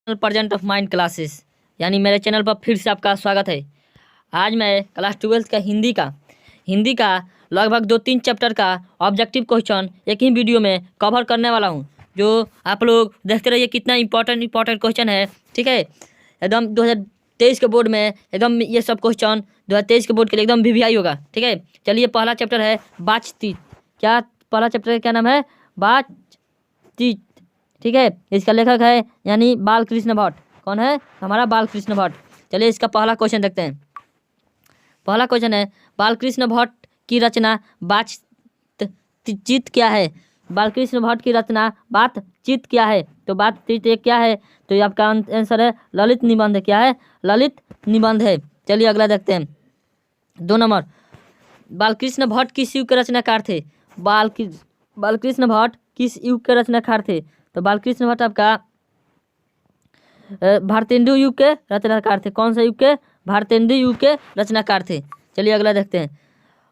Present of mind classes यानी मेरे channel पर फिर से आपका स्वागत है। आज मैं क्लास 12th का हिंदी का लगभग 2-3 चैप्टर का ऑब्जेक्टिव क्वेश्चन एक ही वीडियो में कवर करने वाला हूं, जो आप लोग देखते रहिए कितना इंपॉर्टेंट क्वेश्चन है। ठीक है, एकदम 2023 के बोर्ड में एकदम ये सब क्वेश्चन 2023 के बोर्ड के लिए एकदम वीवीआई होगा। ठीक है, चलिए पहला चैप्टर है बातचीत। क्या पहला चैप्टर क्या नाम है? बातचीत। ठीक है, इसका लेखक है यानी बालकृष्ण भट्ट। कौन है? हमारा बालकृष्ण भट्ट। चलिए इसका पहला क्वेश्चन देखते हैं। पहला क्वेश्चन है बालकृष्ण भट्ट की रचना बातचीत क्या है? बालकृष्ण भट्ट की रचना बातचीत क्या है? तो बातचीत एक क्या है? तो ये आपका आंसर है ललित निबंध। क्या है? ललित निबंध है। चलिए अगला देखते हैं। 2 नंबर, बालकृष्ण भट्ट किस युग के रचनाकार थे? बालकृष्ण भट्ट किस युग के रचनाकार थे? तो बालकृष्ण भट्ट आपका भारतेंदु युग के रचनाकार थे। कौन सा युग के? भारतेंदु युग के रचनाकार थे। चलिए अगला देखते हैं।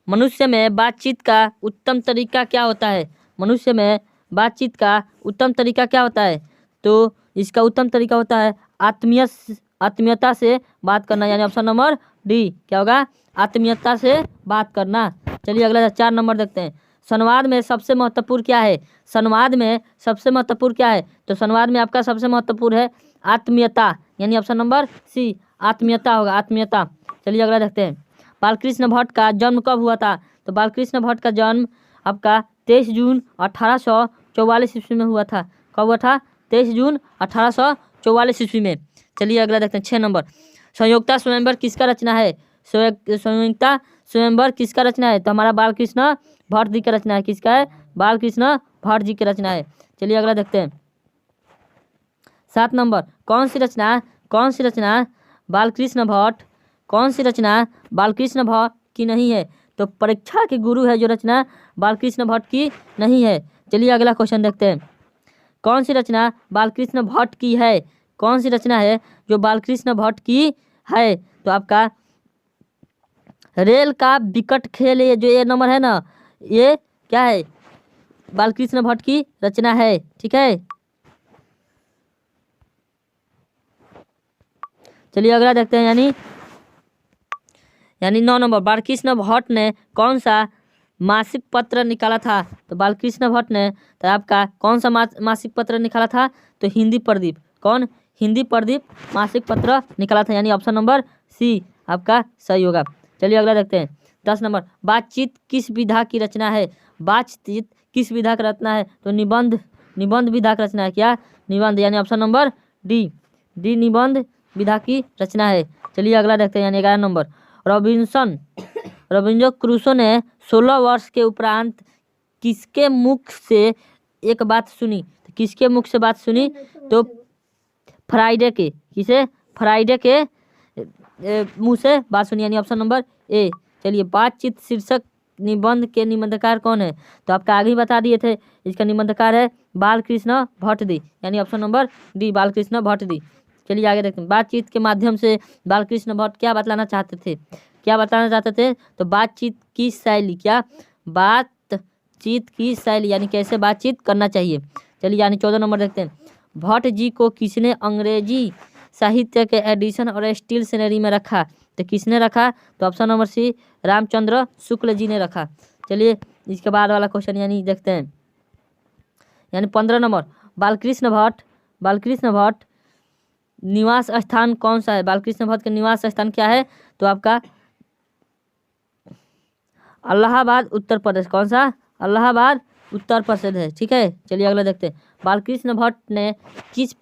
मनुष्य में बातचीत का उत्तम तरीका क्या होता है? मनुष्य में बातचीत का उत्तम तरीका क्या होता है? तो इसका उत्तम तरीका होता है आत्मीयता से बात करना, यानी ऑप्शन नंबर डी। क्या होगा? आत्मीयता से बात करना। चलिए अगला 4 नंबर देखते हैं। संवाद में सबसे महत्वपूर्ण क्या है? संवाद में सबसे महत्वपूर्ण क्या है? तो संवाद में आपका सबसे महत्वपूर्ण है आत्मीयता, यानी ऑप्शन नंबर सी आत्मीयता होगा, आत्मीयता। चलिए अगला देखते हैं। बालकृष्ण भट्ट का जन्म कब हुआ था? तो बालकृष्ण भट्ट का जन्म आपका 23 जून 1844 ईस्वी में हुआ था। कब हुआ था? 23 जून 1844 ईस्वी में। चलिए अगला देखते हैं। 6 नंबर, संयोक्ता स्वयंवर किसका रचना है? संयुक्ता स्वयंवर किसका रचना है? तो हमारा बालकृष्ण भट्ट जी का रचना है। किसका है? बालकृष्ण भट्ट जी की रचना है। चलिए अगला देखते हैं। 7 नंबर, कौन सी रचना बालकृष्ण भट्ट की नहीं है? तो परीक्षा के गुरु है जो रचना बालकृष्ण भट्ट की नहीं है। चलिए अगला क्वेश्चन देखते हैं। कौन सी रचना बालकृष्ण भट्ट की है? कौन सी रचना है जो बालकृष्ण भट्ट की है? तो आपका रेल का विकट खेल, ये जो ये नंबर है ना, ये क्या है? बालकृष्ण भट्ट की रचना है। ठीक है, चलिए अगला देखते हैं। यानी 9 नंबर, बालकृष्ण भट्ट ने कौन सा मासिक पत्र निकाला था? तो बालकृष्ण भट्ट ने तो आपका कौन सा मासिक पत्र निकाला था? तो हिंदी प्रदीप। कौन? हिंदी प्रदीप मासिक पत्र निकाला था, यानी ऑप्शन नंबर सी आपका सही होगा। चलिए अगला देखते हैं। 10 नंबर, बातचीत किस विधा की रचना है? बातचीत किस विधा का रचना है? तो निबंध विधा का रचना है। क्या? निबंध, यानी ऑप्शन नंबर डी निबंध विधा की रचना है। चलिए अगला देखते हैं। यानी 11 नंबर, रॉबिन्सन क्रूसो ने 16 वर्ष के उपरांत किसके मुख से एक बात सुनी? तो किसके मुख से बात सुनी? तो फ्राइडे के। किसे? फ्राइडे के मुंह से बात सुनी, यानी ऑप्शन नंबर ए। चलिए, बातचीत शीर्षक निबंध के निबंधकार कौन है? तो आपका आगे ही बता दिए थे। इसका निबंधकार है बालकृष्ण भट्ट दी, यानी option number D Balkrishna Bhatt दी। चलिए आगे देखते हैं। बातचीत के माध्यम से बालकृष्ण भट्ट क्या बतलाना चाहते थे? तो बातचीत की शैली। क्या? बातचीत की शैली, यानी कैसे बातचीत करना चाहिए। चलिए यानी 14 नंबर देखते हैं। भट्ट जी को किसने अंग्रेजी साहित्य के एडिशन और स्टील श्रेणी में रखा? तो किसने रखा? तो option number C Ramchandra Shukla ji ने रखा। चलिए इसके बाद वाला क्वेश्चन यानी देखते हैं। यानी 15 नंबर, बालकृष्ण भट्ट निवास स्थान कौन सा है? बालकृष्ण भट्ट का निवास स्थान क्या है? तो आपका इलाहाबाद उत्तर प्रदेश। कौन सा? इलाहाबाद उत्तर प्रदेश है। ठीक है, चलिए अगला देखते हैं। बालकृष्ण भट्ट ने किस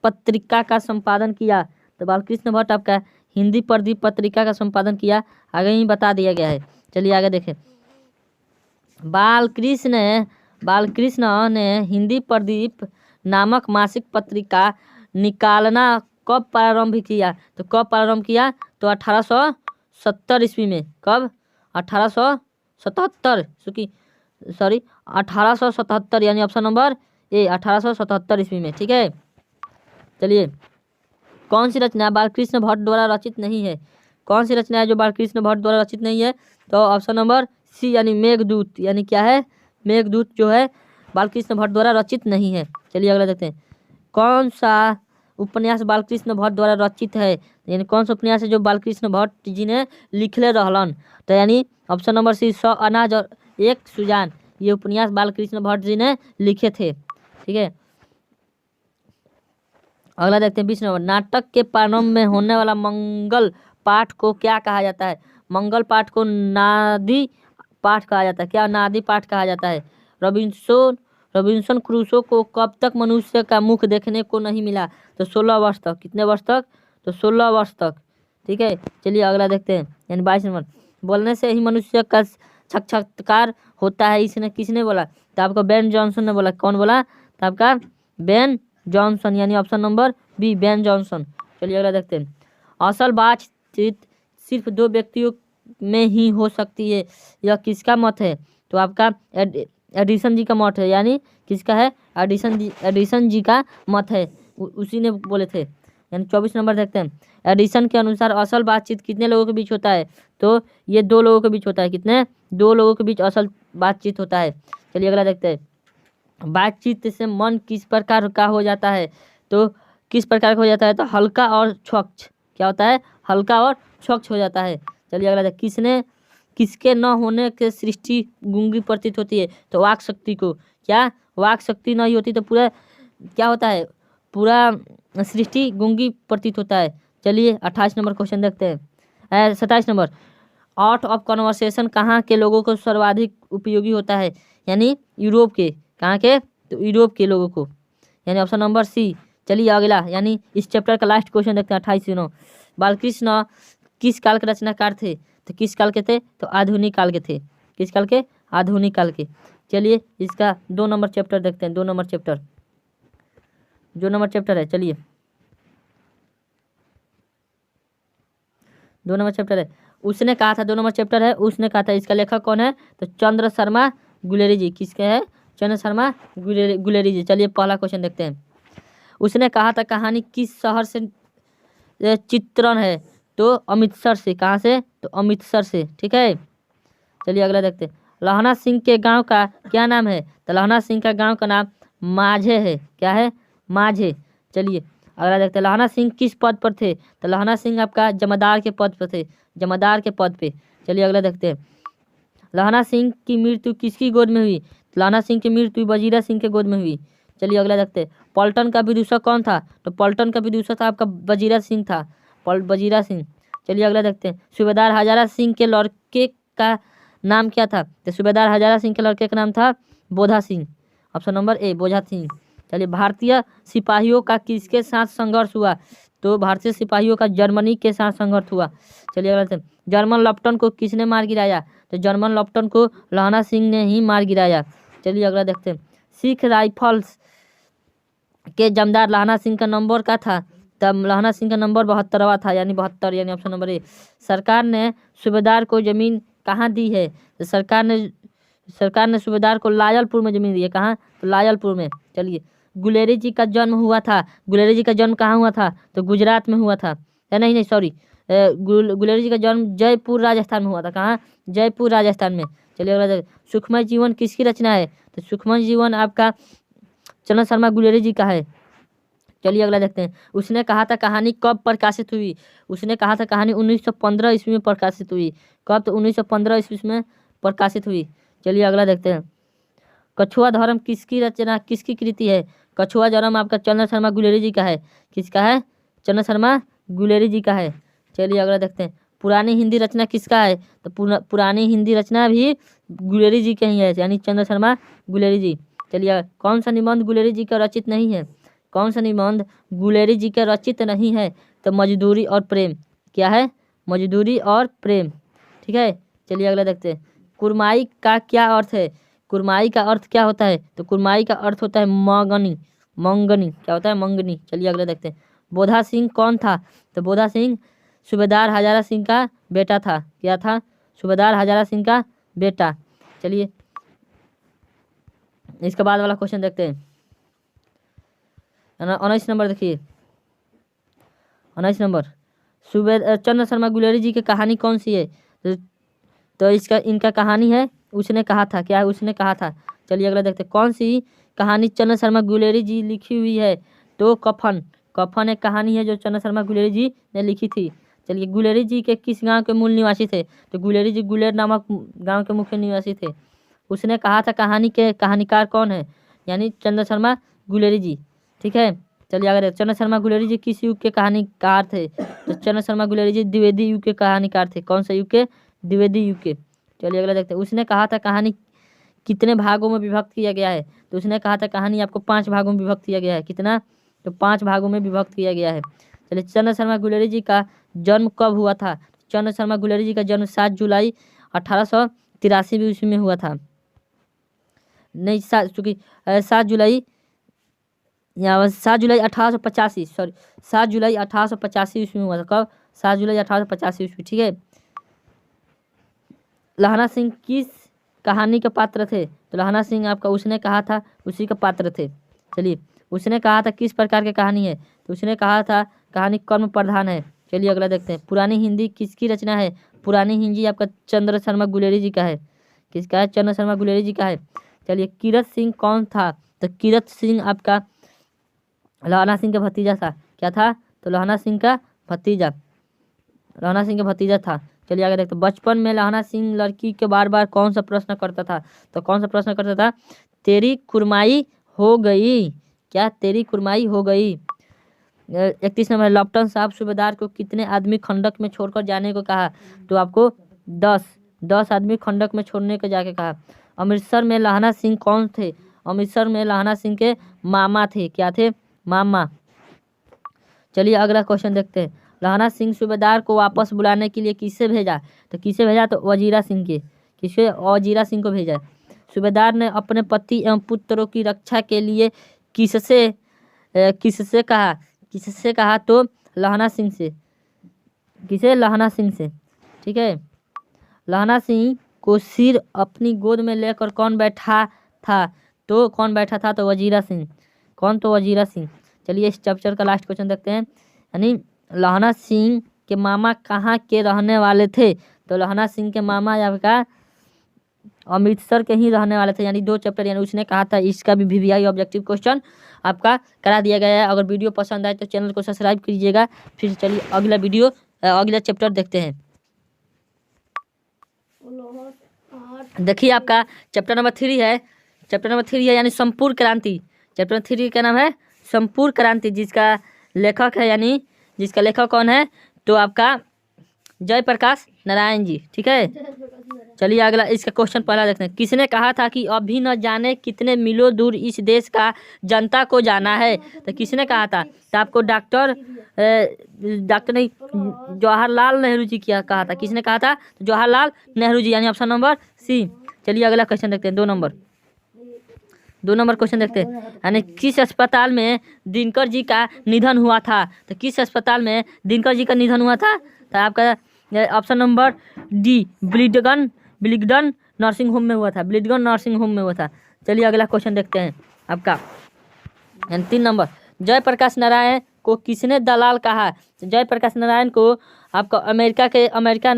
पत्रिका का संपादन किया? तो बालकृष्ण भट्ट आपका हिंदी प्रदीप पत्रिका का संपादन किया, आगे ही बता दिया गया है। चलिए आगे देखें। बालकृष्ण ने हिंदी प्रदीप नामक मासिक पत्रिका निकालना कब प्रारंभ किया? तो कब प्रारंभ किया? तो 1870 ईस्वी में। कब? 1877 यानी ऑप्शन नंबर ए 1877 ईस्वी में। ठीक है, चलिए कौन सी रचना बालकृष्ण भट्ट द्वारा रचित नहीं है? कौन सी रचना है जो बालकृष्ण भट्ट द्वारा रचित नहीं है? तो ऑप्शन नंबर सी यानी मेघदूत, यानी क्या है? मेघदूत जो है बालकृष्ण भट्ट द्वारा रचित नहीं है। चलिए अगला देखते हैं। कौन सा उपन्यास बालकृष्ण भट्ट द्वारा रचित है? यानी कौन सा उपन्यास है जो बालकृष्ण भट्ट जी ने लिखले रहलन? तो यानी ऑप्शन नंबर सी 100 अनाज और 1 सुजान, ये उपन्यास बालकृष्ण भट्ट जी ने लिखे थे। ठीक है, अगला देखते हैं 20 नंबर। नाटक के प्रारंभ में होने वाला मंगल पाठ को क्या कहा जाता है? मंगल पाठ को नादी पाठ कहा जाता है। क्या नादी पाठ कहा जाता है? रॉबिन्सन क्रूसो को कब तक मनुष्य का मुख देखने को नहीं मिला? तो 16 वर्ष तक। कितने वर्ष तक? तो 16 वर्ष तक। ठीक है, चलिए अगला देखते हैं, यानी 22 नंबर। बोलने से ही मनुष्य का साक्षात्कार होता है, इसने किसने बोला? तो आपको बेन जॉनसन ने बोला। कौन बोला? तो आपका बेन जॉनसन, यानी option number B Ben Johnson. चलिए अगला देखते हैं। असल बातचीत सिर्फ 2 व्यक्तियों में ही हो सकती है, यह किसका मत है? तो आपका एडिसन जी का मत है। यानी किसका है? एडिसन जी का मत है, उसी ने बोले थे। यानी 24 नंबर देखते हैं। एडिसन के अनुसार असल बातचीत कितने लोगों के बीच होता है? तो ये 2 लोगों के बीच होता है। कितने? 2 लोगों के बीच असल बातचीत होता है। चलिए अगला देखते हैं। बातचीत से मन किस प्रकार का हो जाता है? तो किस प्रकार का हो जाता है? तो हल्का और स्वच्छ। क्या होता है? हल्का और स्वच्छ हो जाता है। चलिए अगला देखते। किसके न होने के सृष्टि गूंगी प्रतीत होती है? तो वाक शक्ति को। क्या वाक शक्ति नहीं होती तो पूरा क्या होता है? पूरा सृष्टि गूंगी प्रतीत होता है। चलिए 28 नंबर क्वेश्चन देखते हैं। 27 नंबर। आर्ट ऑफ कन्वर्सेशन कहाँ के लोगों को सर्वाधिक उपयोगी होता है? यानी यूरोप के। कहाँ के? तो यूरोप के लोगों को, यानी ऑप्शन नंबर सी। चलिए अगला, यानी इस चैप्टर का लास्ट क्वेश्चन देखते हैं 28 बालकृष्ण किस काल के रचनाकार थे? तो किस काल के थे? तो आधुनिक काल के थे। किस काल के? आधुनिक काल के। चलिए इसका 2 नंबर चैप्टर देखते हैं। 2 नंबर चैप्टर जो नंबर चैप्टर है, चलिए 2 नंबर चैप्टर है। उसने कहा था, 2 नंबर चैप्टर है, उसने कहा था। इसका लेखक कौन है? तो चंद्र शर्मा गुलेरी जी। किसके है? चंद्र शर्मा गुलेरी जी। चलिए पहला क्वेश्चन देखते हैं। उसने कहा था कहानी किस शहर से चित्रण है? तो अमृतसर से। कहाँ से? तो अमृतसर से। ठीक है, चलिए अगला देखते हैं। लहना सिंह के गांव का क्या नाम है? तो लहना सिंह का गांव का नाम माझे है। क्या है? माझे। चलिए अगला देखते हैं। लहना सिंह किस पद पर थे? तो लहना सिंह आपका जमादार के पद पर थे। जमादार के पद पे। चलिए अगला देखते हैं। लहना सिंह की मृत्यु किसकी गोद में हुई? लहना सिंह की मृत्यु वजीरा सिंह के गोद में हुई। चलिए अगला देखते हैं। पलटन का विदूषक कौन था? तो पलटन का विदूषक था आपका वजीरा सिंह था। वजीरा सिंह। चलिए अगला देखते हैं। सूबेदार हजारा सिंह के लड़के का नाम क्या था? तो सूबेदार हजारा सिंह के लड़के का नाम था Bodha Singh. Option number A Bodha Singh. चलिए भारतीय सिपाहियों का किसके साथ संघर्ष हुआ? तो भारतीय सिपाहियों का जर्मनी के साथ संघर्ष हुआ। चलिए अगला देखते हैं। जर्मन लप्टन को किसने मार गिराया? तो जर्मन लप्टन को लहना सिंह ने ही मार गिराया। चलिए अगला देखते हैं। सिख राइफल्स के जमदार लहना सिंह का नंबर क्या था? तब लहना सिंह का नंबर 72वां था, यानी 72, यानी ऑप्शन नंबर ए। सरकार ने सूबेदार को जमीन कहाँ दी है? तो सरकार ने सूबेदार को लायलपुर में जमीन दी है। कहाँ? तो लायलपुर में। चलिए गुलेरी जी का जन्म हुआ था। गुलेरी जी का जन्म कहाँ हुआ था? तो गुजरात में हुआ था। नहीं सॉरी, गुलेरी जी का जन्म जयपुर राजस्थान में हुआ था। कहाँ? जयपुर राजस्थान में। चलिए अगला। सुखमय जीवन किसकी रचना है? तो सुखमय जीवन आपका चंद्र शर्मा गुलेरी जी का है। चलिए अगला देखते हैं। उसने कहा था कहानी कब प्रकाशित हुई? उसने कहा था कहानी 1915 ईस्वी में प्रकाशित हुई। कब? तो 1915 ईस्वी में प्रकाशित हुई। चलिए अगला देखते हैं। कछुआ धर्म किसकी रचना, किसकी कृति है? कछुआ धर्म आपका चंद्र शर्मा गुलेरी जी का है। किसका है? चंद्र शर्मा गुलेरी जी का है। चलिए अगला देखते हैं। पुरानी हिंदी रचना किसका है? तो पुरानी हिंदी रचना भी गुलेरी जी के ही है, यानी चंद्र शर्मा गुलेरी जी। चलिए कौन सा निबंध गुलेरी जी का रचित नहीं है? कौन सा निबंध गुलेरी जी का रचित नहीं है? तो मजदूरी और प्रेम। क्या है? मजदूरी और प्रेम। ठीक है, चलिए अगला देखते हैं। कुरमाई का क्या अर्थ है? कुरमाई का अर्थ क्या होता है? तो कुरमाई का अर्थ होता है मंगनी। मंगनी क्या होता है? मंगनी। चलिए अगला देखते हैं। बोधा सिंह कौन था? तो बोधा सिंह सूबेदार हजारा सिंह का बेटा था। क्या था? सूबेदार हजारा सिंह का बेटा। चलिए इसके बाद वाला क्वेश्चन देखते हैं। 19 नंबर देखिए। 19 नंबर। चंद्र शर्मा गुलेरी जी की कहानी कौन सी है? तो इनका कहानी है उसने कहा था। क्या है? उसने कहा था। चलिए अगला देखते हैं। कौन सी कहानी चंद्र शर्मा गुलेरी जी लिखी हुई है? तो कफन। कफन एक कहानी है जो चंद्र शर्मा गुलेरी जी ने लिखी थी। चलिए, गुलेरी जी के किस गांव के मूल निवासी थे? तो गुलेरी जी गुलेर नामक गांव के मुख्य निवासी थे। उसने कहा था कहानी के कहानीकार कौन है? यानी चंद्र शर्मा गुलेरी जी। ठीक है, चलिए आगे चंद्र शर्मा गुलेरी जी किस युग के कहानीकार थे? तो चंद्र शर्मा गुलेरी जी द्विवेदी युग के कहानीकार थे। कौन सा युग के? द्विवेदी युग के। चलिए अगला देखते हैं। उसने कहा था कहानी कितने भागों में विभक्त किया गया है? तो उसने कहा था कहानी आपको 5 भागों में विभक्त किया गया है। कितना? तो 5 भागों में विभक्त किया गया है। चलिए, चंद्र शर्मा गुलेरी जी का जन्म कब हुआ था? चंद्र शर्मा गुलेरी जी का जन्म 7 जुलाई 1883 ईस्वी में हुआ था। नहीं, चूंकि 7 जुलाई 1885, सॉरी 7 जुलाई 1885 ईस्वी में हुआ था। कब? 7 जुलाई 1885 ईस्वी। ठीक है। लहना सिंह किस कहानी के पात्र थे? तो लहना सिंह आपका उसने कहा था उसी के पात्र थे। चलिए, उसने कहा था किस प्रकार की कहानी है? तो उसने कहा था कहानी कर्म प्रधान है। चलिए अगला देखते हैं। पुरानी हिंदी किसकी रचना है? पुरानी हिंदी आपका चंद्र शर्मा गुलेरी जी का है। किसका है? चंद्र शर्मा गुलेरी जी का है। चलिए, कीरत सिंह कौन था? तो कीरत सिंह आपका लहना सिंह का भतीजा था। क्या था? तो लहना सिंह का भतीजा, लहना सिंह का भतीजा था। चलिए आगे देखते हैं। बचपन में लहना सिंह लड़की के बार बार कौन सा प्रश्न करता था? तो कौन सा प्रश्न करता था? तेरी कुरमाई हो गई। क्या? तेरी कुरमाई हो गई। 31 नंबर, लॉपटन साहब सूबेदार को कितने आदमी खंडक में छोड़कर जाने को कहा? तो आपको 10 आदमी खंडक में छोड़ने को जाके कहा। अमृतसर में लहना सिंह कौन थे? अमृतसर में लहना सिंह के मामा थे। क्या थे? मामा। चलिए अगला क्वेश्चन देखते हैं। लहना सिंह सूबेदार को वापस बुलाने के लिए किससे भेजा? तो किसे भेजा? तो वजीरा सिंह के। किसे? वजीरा सिंह को भेजा। सूबेदार ने अपने पति एवं पुत्रों की रक्षा के लिए किससे कहा? किससे कहा? तो लहना सिंह से। किसे? लहना सिंह से। ठीक है। लहना सिंह को सिर अपनी गोद में लेकर कौन बैठा था? तो कौन बैठा था? तो वजीरा सिंह। कौन? तो वजीरा सिंह। चलिए इस चैप्टर का लास्ट क्वेश्चन देखते हैं। यानी लहना सिंह के मामा कहाँ के रहने वाले थे? तो लहना सिंह के मामा आपका अमृतसर के ही रहने वाले थे। यानी 2 चैप्टर यानी उसने कहा था, इसका भी VVI ऑब्जेक्टिव क्वेश्चन आपका करा दिया गया है। अगर वीडियो पसंद आए तो चैनल को सब्सक्राइब कीजिएगा। फिर चलिए अगला चैप्टर देखते हैं। देखिए आपका चैप्टर नंबर 3 है। चैप्टर नंबर 3 है यानी संपूर्ण क्रांति। चैप्टर नंबर 3 का नाम है संपूर्ण क्रांति, जिसका लेखक है यानी जिसका लेखक कौन है? तो आपका जयप्रकाश नारायण जी। ठीक है। चलिए अगला इसका क्वेश्चन पहला देखते हैं। किसने कहा था कि अभी न जाने कितने मीलों दूर इस देश का जनता को जाना है? तो किसने कहा था? तो आपको डॉक्टर नहीं, जवाहरलाल नेहरू जी क्या कहा था? किसने कहा था? तो जवाहरलाल नेहरू जी, यानी ऑप्शन नंबर सी। चलिए अगला क्वेश्चन देखते हैं। 2 नंबर क्वेश्चन देखते हैं। यानी किस अस्पताल में दिनकर जी का निधन हुआ था? तो किस अस्पताल में दिनकर जी का निधन हुआ था? तो आपका option number D, Willingdon nursing home में हुआ था। ब्लिगडन नर्सिंग होम में हुआ था। चलिए अगला क्वेश्चन देखते हैं आपका 3 नंबर। जयप्रकाश नारायण को किसने दलाल कहा? तो जयप्रकाश नारायण को आपका अमेरिका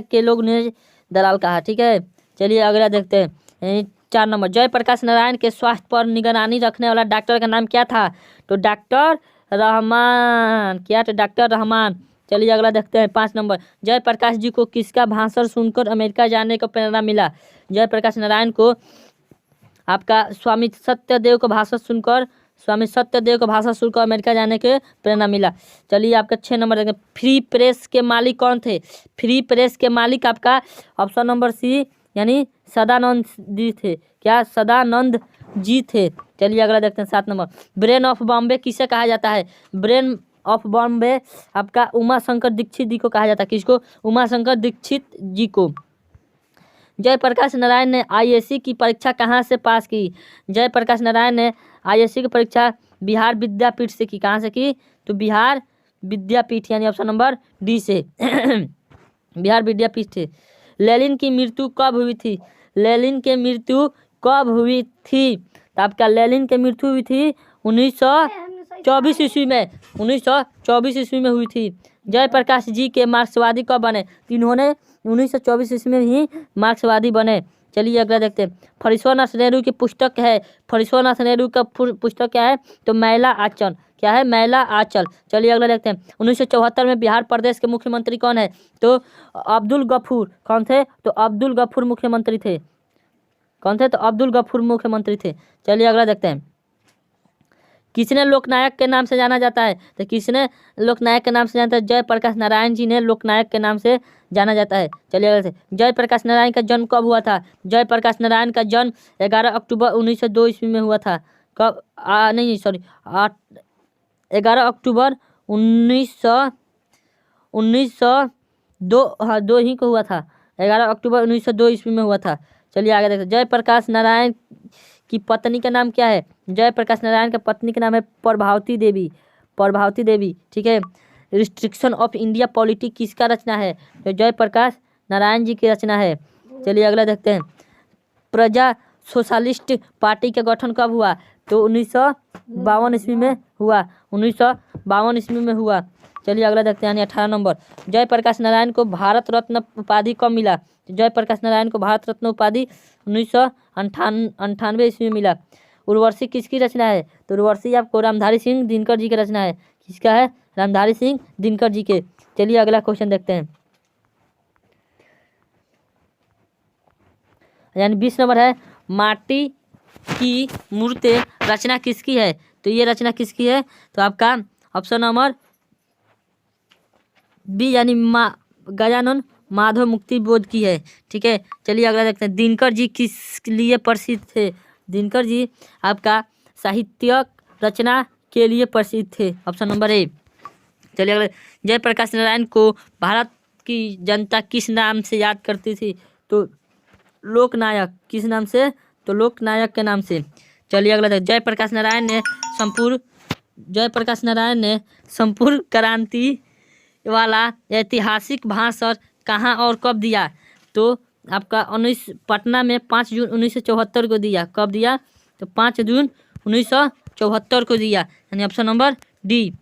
के लोग ने दलाल कहा। ठीक है। चलिए अगला देखते हैं। 4 नंबर, जयप्रकाश नारायण के स्वास्थ्य पर निगरानी रखने वाला डॉक्टर का नाम क्या था? तो डॉक्टर रहमान। क्या? तो डॉक्टर रहमान। चलिए अगला देखते हैं। 5 नंबर, जयप्रकाश जी को किसका भाषण सुनकर अमेरिका जाने को प्रेरणा मिला? जयप्रकाश नारायण को आपका स्वामी सत्यदेव का भाषण सुनकर अमेरिका जाने के प्रेरणा मिला। चलिए आपका 6 नंबर देखें। फ्री प्रेस के मालिक कौन थे? फ्री प्रेस के मालिक आपका ऑप्शन नंबर सी, यानी सदानंद जी थे। क्या? सदानंद जी थे। चलिए अगला देखते हैं। 7 नंबर, ब्रेन ऑफ बॉम्बे किसे कहा जाता है? ब्रेन ऑफ बॉम्बे आपका उमा शंकर दीक्षित जी को कहा जाता है। किसको? उमा शंकर दीक्षित जी को। जयप्रकाश नारायण ने IAC की परीक्षा कहाँ से पास की? जयप्रकाश नारायण ने IAC की परीक्षा बिहार विद्यापीठ से की। कहाँ से की? तो बिहार विद्यापीठ, यानी ऑप्शन नंबर डी से बिहार विद्यापीठ से। लेनिन की मृत्यु कब हुई थी? लेनिन की मृत्यु कब हुई थी? तो आपका लेनिन की मृत्यु हुई थी 1924 ईस्वी में। 1924 ईस्वी में हुई थी। जयप्रकाश जी के मार्क्सवादी कब बने? इन्होंने 1924 ईस्वी में ही मार्क्सवादी बने। चलिए अगला देखते हैं। फरीश्वर नाथ नेहरू की पुस्तक है। फरीश्वर नाथ नेहरू का पुस्तक क्या है? तो महिला आचरण। क्या है, मैला आंचल। चलिए अगला देखते हैं। 1974 में बिहार प्रदेश के मुख्यमंत्री कौन है? तो अब्दुल गफूर। कौन थे? तो अब्दुल गफूर मुख्यमंत्री थे। कौन थे? तो अब्दुल गफूर मुख्यमंत्री थे। चलिए अगला देखते हैं। किसने लोकनायक के नाम से जाना जाता है? तो किसने लोकनायक के नाम से जानता है? जयप्रकाश नारायण जी ने लोकनायक के नाम से जाना जाता है। चलिए अगला देखते हैं। जयप्रकाश नारायण का जन्म कब हुआ था? जयप्रकाश नारायण का जन्म 11 अक्टूबर 1902 ईस्वी में हुआ था। कब? नहीं सॉरी, 11 अक्टूबर 1902, हाँ 2 ही को हुआ था। 11 अक्टूबर 1902 ईस्वी में हुआ था। चलिए आगे देखते हैं। जयप्रकाश नारायण की पत्नी का नाम क्या है? जयप्रकाश नारायण की पत्नी का नाम है प्रभावती देवी। प्रभावती देवी, ठीक है। रिस्ट्रिक्शन ऑफ इंडिया पॉलिटी किसका रचना है? तो जयप्रकाश नारायण जी की रचना है। चलिए अगला देखते हैं। प्रजा सोशलिस्ट पार्टी का गठन कब हुआ? तो 1952 ईस्वी में हुआ। 1952 ईस्वी में हुआ। चलिए अगला देखते हैं, यानी 18 नंबर। जयप्रकाश नारायण को भारत रत्न उपाधि कब मिला? तो जयप्रकाश नारायण को भारत रत्न उपाधि 1998 ईस्वी में मिला। उर्वशी किसकी रचना है? तो उर्वशी आपको रामधारी सिंह दिनकर जी की रचना है। किसका है? रामधारी सिंह दिनकर जी के। चलिए अगला क्वेश्चन देखते हैं, यानी 20 नंबर है। माटी की मूर्ति रचना किसकी है? तो ये रचना किसकी है? तो आपका ऑप्शन नंबर बी, यानी गजानन माधव मुक्ति बोध की है। ठीक है। चलिए अगला देखते हैं। दिनकर जी किस लिए प्रसिद्ध थे? दिनकर जी आपका साहित्यक रचना के लिए प्रसिद्ध थे। ऑप्शन नंबर ए। चलिए अगले। जयप्रकाश नारायण को भारत की जनता किस नाम से याद करती थी? तो लोकनायक। किस नाम से? तो लोकनायक के नाम से। चलिए अगला देखते। जयप्रकाश नारायण ने संपूर्ण क्रांति वाला ऐतिहासिक भाषण कहाँ और कब दिया? तो आपका पटना में 5 जून 1974 को दिया। कब दिया? तो 5 जून 1974 को दिया, यानी ऑप्शन नंबर डी।